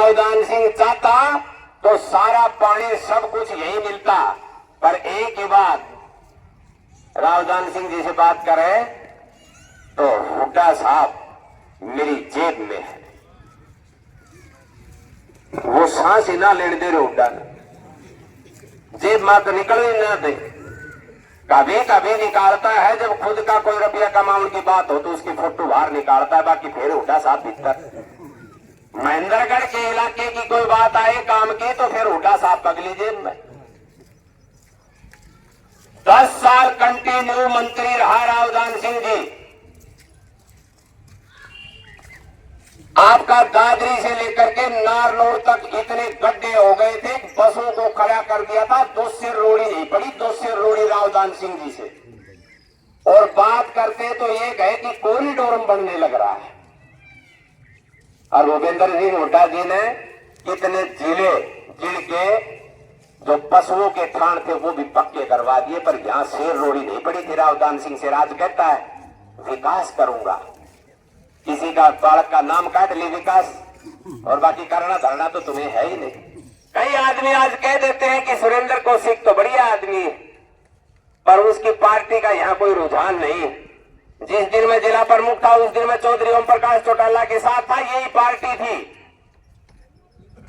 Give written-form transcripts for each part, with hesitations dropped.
रावदान सिंह चाहता तो सारा पानी सब कुछ यही मिलता, पर एक ही बात, रावदान सिंह जी से बात करे तो हुड्डा साहब मेरी जेब में है, वो सांस ही ना लेने दे रहे हुड्डा ने, जेब में तो निकल ही ना दे। कभी कभी निकालता है जब खुद का कोई रुपया कमाने की बात हो तो उसकी फोटो बाहर निकालता है, बाकी फिर हुड्डा साहब भीतर। महेंद्रगढ़ के इलाके की कोई बात आए काम की तो फिर हुड्डा साहब पगली जेब में। 10 साल कंटिन्यू मंत्री रहा रावदान सिंह जी। आपका दादरी से लेकर के नारनौर तक इतने गड्ढे हो गए थे, बसों को खड़ा कर दिया था, 2 सिर रोड़ी नहीं पड़ी, 2 सिर रोड़ी रावदान सिंह जी से। और बात करते तो ये कहे कि कॉरिडोर बनने लग रहा है। और भूपेंद्र सिंह हुड्डा जी ने कितने जिले जिनके जो पशुओं के थान थे वो भी पक्के करवा दिए, पर यहां शेर रोड़ी नहीं पड़ी थी रावदान सिंह से। राज कहता है विकास करूंगा, किसी का बालक का नाम काट ली विकास, और बाकी करना धरना तो तुम्हें है ही नहीं। कई आदमी आज कह देते हैं कि सुरेंद्र कौशिक तो बढ़िया आदमी है, पर उसकी पार्टी का यहाँ कोई रुझान नहीं। जिस दिन मैं जिला प्रमुख था उस दिन मैं चौधरी ओम प्रकाश चौटाला के साथ था, यही पार्टी थी,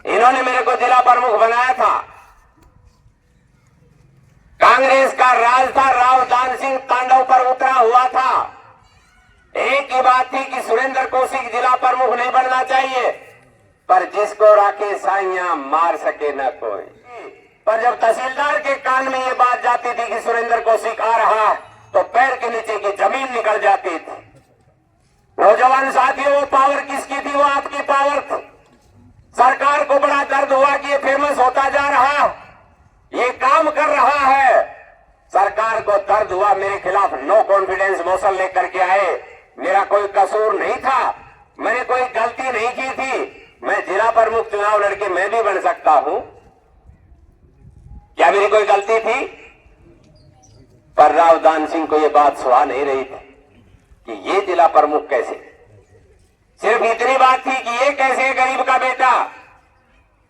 इन्होंने मेरे को जिला प्रमुख बनाया था। कांग्रेस का राज था, रावदान सिंह तांडव पर उतरा हुआ था। एक ही बात थी कि सुरेंद्र कौशिक जिला प्रमुख नहीं बनना चाहिए, पर जिसको राखे साइयां मार सके न कोई। पर जब तहसीलदार के कान में ये बात जाती थी कि सुरेंद्र कौशिक आ रहा, तो पैर के नीचे की जमीन निकल जाती थी। नौजवान साथियों, वो पावर किसकी थी? वो आपकी पावर थी। सरकार को बड़ा दर्द हुआ कि ये फेमस होता जा रहा, ये काम कर रहा है। सरकार को दर्द हुआ, मेरे खिलाफ नो कॉन्फिडेंस मोशन लेकर के आए। मेरा कोई कसूर नहीं था, मैंने कोई गलती नहीं की थी, मैं जिला प्रमुख चुनाव लड़के मैं भी बन सकता हूं, क्या मेरी कोई गलती थी? पर रावदान सिंह को यह बात सुहा नहीं रही थी कि ये जिला प्रमुख कैसे। सिर्फ इतनी बात थी कि ये कैसे है गरीब का बेटा।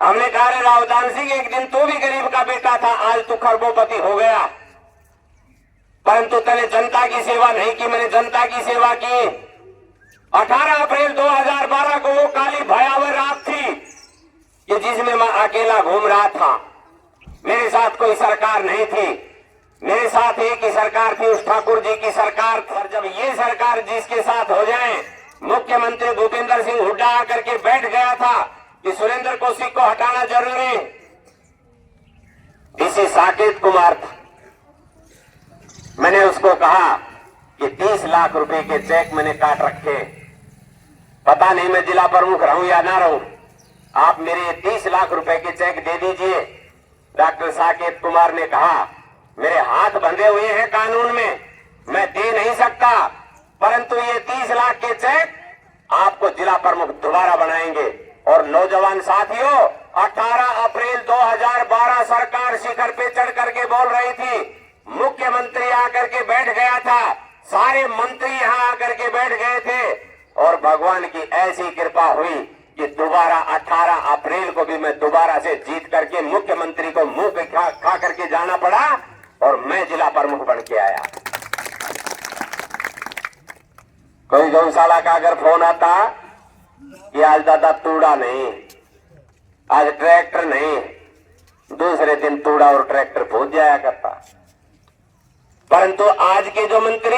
हमने कहा रे रावदान सिंह, एक दिन तू भी गरीब का बेटा था, आज तू खरबोपति हो गया, परंतु तूने जनता की सेवा नहीं की। मैंने जनता की सेवा की। 18 अप्रैल 2012 को वो काली भयावह रात थी कि जिसमें मैं अकेला घूम रहा था, मेरे साथ कोई सरकार नहीं थी, मेरे साथ एक ही सरकार थी, उस ठाकुर जी की सरकार। और जब ये सरकार जिसके साथ हो जाए, मुख्यमंत्री भूपेंद्र सिंह हुड्डा आकर के बैठ गया था कि सुरेंद्र कौशिक को हटाना जरूरी। इसी साकेत कुमार था, मैंने उसको कहा कि 30 लाख रुपए के चेक मैंने काट रखे, पता नहीं मैं जिला प्रमुख रहूं या ना रहूं, आप मेरे 30 लाख रुपए के चेक दे दीजिए। डॉक्टर साकेत कुमार ने कहा मेरे हाथ बंधे हुए हैं कानून में, मैं दे नहीं सकता, परंतु ये 30 लाख के चेक आपको जिला प्रमुख दोबारा बनाएंगे। और नौजवान साथियों, 18 अप्रैल 2012 सरकार शिखर पे चढ़ करके बोल रही थी, मुख्यमंत्री आकर के बैठ गया था, सारे मंत्री यहां आकर के बैठ गए थे, और भगवान की ऐसी कृपा हुई कि दोबारा 18 अप्रैल को भी मैं दोबारा से जीत करके मुख्यमंत्री को मुंह पे खा करके जाना पड़ा, और मैं जिला प्रमुख बन के आया। कोई गौशाला का अगर फोन आता कि आज दादा तूड़ा नहीं, आज ट्रैक्टर नहीं, दूसरे दिन तूड़ा और ट्रैक्टर पहुंच जाया करता। परंतु आज के जो मंत्री,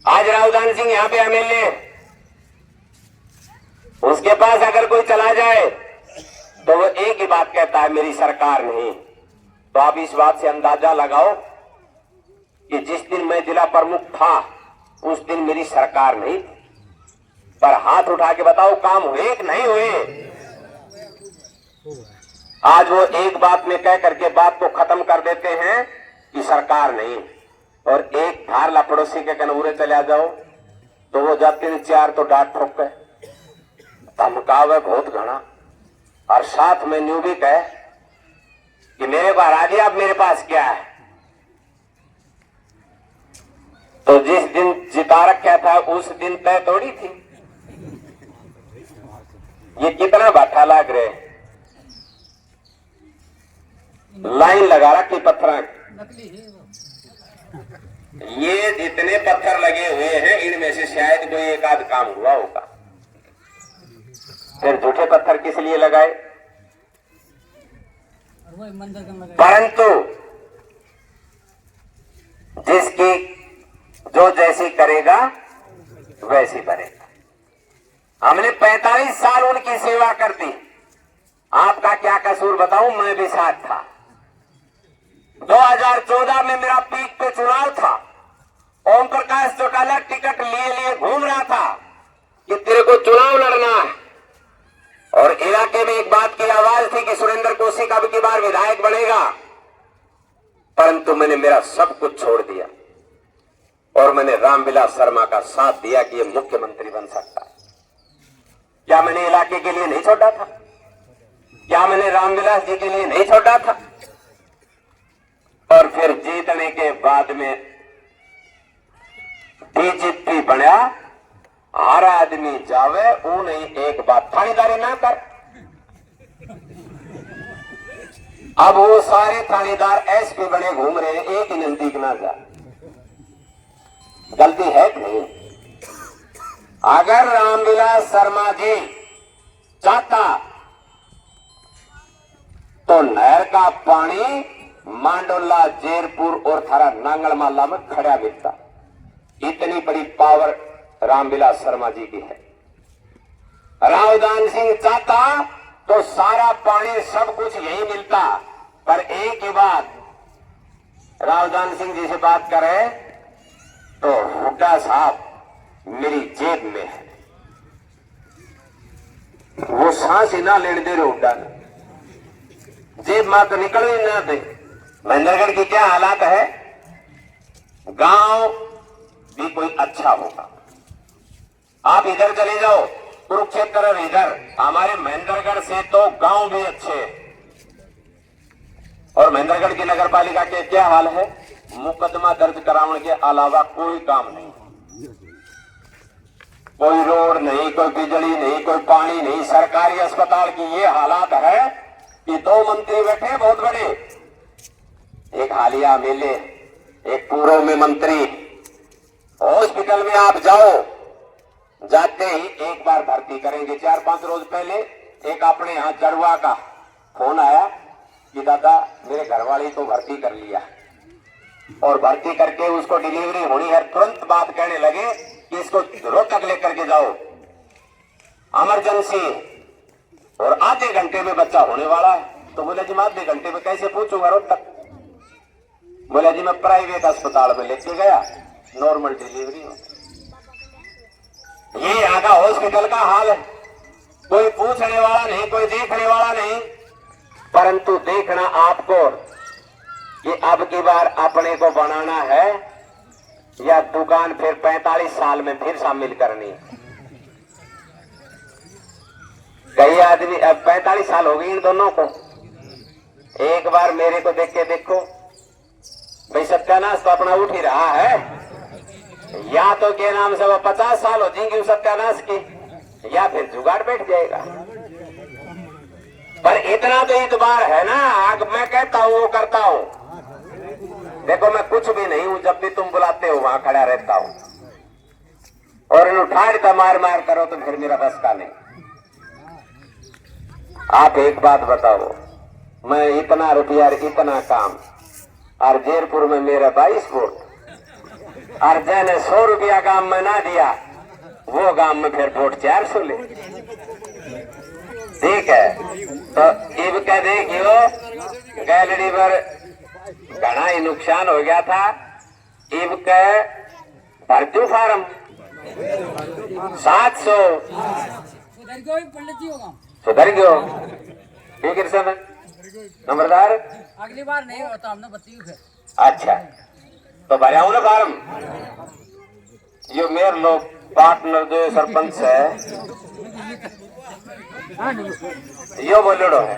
आज रावदान सिंह यहां पे एमएलए, उसके पास अगर कोई चला जाए तो वो एक ही बात कहता है, मेरी सरकार नहीं। तो आप इस बात से अंदाजा लगाओ कि जिस दिन मैं जिला प्रमुख था उस दिन मेरी सरकार नहीं थी, पर हाथ उठा के बताओ काम हुए कि नहीं हुए? आज वो एक बात में कह करके बात को खत्म कर देते हैं कि सरकार नहीं, और एक धारला पड़ोसी के कनूरे चले आ जाओ तो वो जाते हैं 4 तो डांट ठोक के धमकावे बहुत घना, और साथ में न्यू भी कहे कि मेरे पास आ गया, अब मेरे पास क्या है। तो जिस दिन जिता रखा था उस दिन तय थोड़ी थी। ये कितना बाठा लाग रहे, लाइन लगा रखी पत्थर। ये जितने पत्थर लगे हुए हैं इनमें से शायद कोई एक आध काम हुआ होगा। फिर झूठे पत्थर किस लिए लगाए? परंतु जिसकी जो जैसी करेगा वैसी भरेगा। हमने 45 साल उनकी सेवा कर दी। आपका क्या कसूर बताऊं, मैं भी साथ था। 2014 में मेरा पीक पे चुनाव था। ओम प्रकाश चौटाला टिकट लिए घूम रहा था कि तेरे को चुनाव लड़ना है, और इलाके में एक बात की आवाज थी कि सुरेंद्र कौशिक अब की बार विधायक बनेगा। परंतु मैंने मेरा सब कुछ छोड़ दिया और मैंने रामविलास शर्मा का साथ दिया कि ये मुख्यमंत्री बन सकता है। क्या मैंने इलाके के लिए नहीं छोड़ा था? क्या मैंने रामविलास जी के लिए नहीं छोड़ा था? और फिर जीतने के बाद में डीजीपी बना। हर आदमी जावे वो नहीं, एक बात थानेदारी ना कर। अब वो सारे थानेदार एसपी बने घूम रहे हैं, एक ही नजदीक ना जा। गलती है कि नहीं? अगर रामविलास शर्मा जी चाहता तो नहर का पानी मांडोला, जेरपुर और थारा नांगलमाला में खड़ा मिलता। इतनी बड़ी पावर रामविलास शर्मा जी की है। रावदान सिंह चाहता तो सारा पानी सब कुछ यही मिलता। पर एक ही बात, रावदान सिंह जी से बात करे तो हुड्डा साहब मेरी जेब में है, वो सांस ही ना लेने दे रहे हुड्डा ने, जेब मां तो निकल ही ना दे। महेंद्रगढ़ की क्या हालात है? गांव भी कोई अच्छा होगा। आप इधर चले जाओ, कुरुक्षेत्र और इधर, हमारे महेंद्रगढ़ से तो गांव भी अच्छे हैं। और महेंद्रगढ़ की नगर पालिका के क्या हाल है? मुकदमा दर्ज कराने के अलावा कोई काम नहीं, कोई रोड नहीं, कोई बिजली नहीं, कोई पानी नहीं। सरकारी अस्पताल की ये हालात है कि 2 मंत्री बैठे बहुत बड़े, एक हालिया मेले, एक पूर्व में मंत्री। हॉस्पिटल में आप जाओ, जाते ही एक बार भर्ती करेंगे। 4-5 रोज पहले एक अपने यहां जड़वा का फोन आया कि दादा मेरे घरवाली तो भर्ती कर लिया, और भर्ती करके उसको डिलीवरी होनी है। तुरंत बात कहने लगे कि इसको रोहतक लेकर के जाओ, इमरजेंसी, और आधे घंटे में बच्चा होने वाला है। तो बोले जी मैं आधे घंटे में कैसे पूछूंगा रोहतक? बोला जी मैं प्राइवेट अस्पताल में लेके गया, नॉर्मल डिलीवरी हो। ये यहाँ का हॉस्पिटल का हाल है। कोई पूछने वाला नहीं, कोई देखने वाला नहीं। परंतु देखना आपको कि अब की बार अपने को बनाना है या दुकान फिर 45 साल में फिर शामिल करनी है। कई आदमी, अब 45 साल हो गई इन दोनों को। एक बार मेरे को देख के देखो भाई, सत्यानाश तो अपना उठ ही रहा है। या तो के नाम से वो 50 साल हो जाएंगे सत्यानाश की, या फिर जुगाड़ बैठ जाएगा। पर इतना तो इतबार है ना, आग मैं कहता हूं वो करता हूं। देखो मैं कुछ भी नहीं हूं, जब भी तुम बुलाते हो वहां खड़ा रहता हूं, और इन उठाड़ मार मार करो तो फिर मेरा बस का नहीं। आप एक बात बताओ, मैं इतना रुपया इतना काम, और जयपुर में मेरा 22 वोट, और जैने 100 रुपया काम में ना दिया, वो गांव में फिर वोट 400 ले। ठीक है, तो इब कह देखियो गैलरी पर घना ही नुकसान हो गया था। इब के भरतू फार्म 700 सुधर गयो। ठीक है सर नंबरदार, अगली बार नहीं होता हमने बत्ती फिर। अच्छा तो भरे ना फार्म। ये मेरे लोग पार्टनर जो सरपंच है यो बोलो है,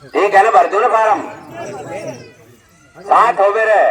ठीक है ना, भर दो ना फार्म। 7 हो गए।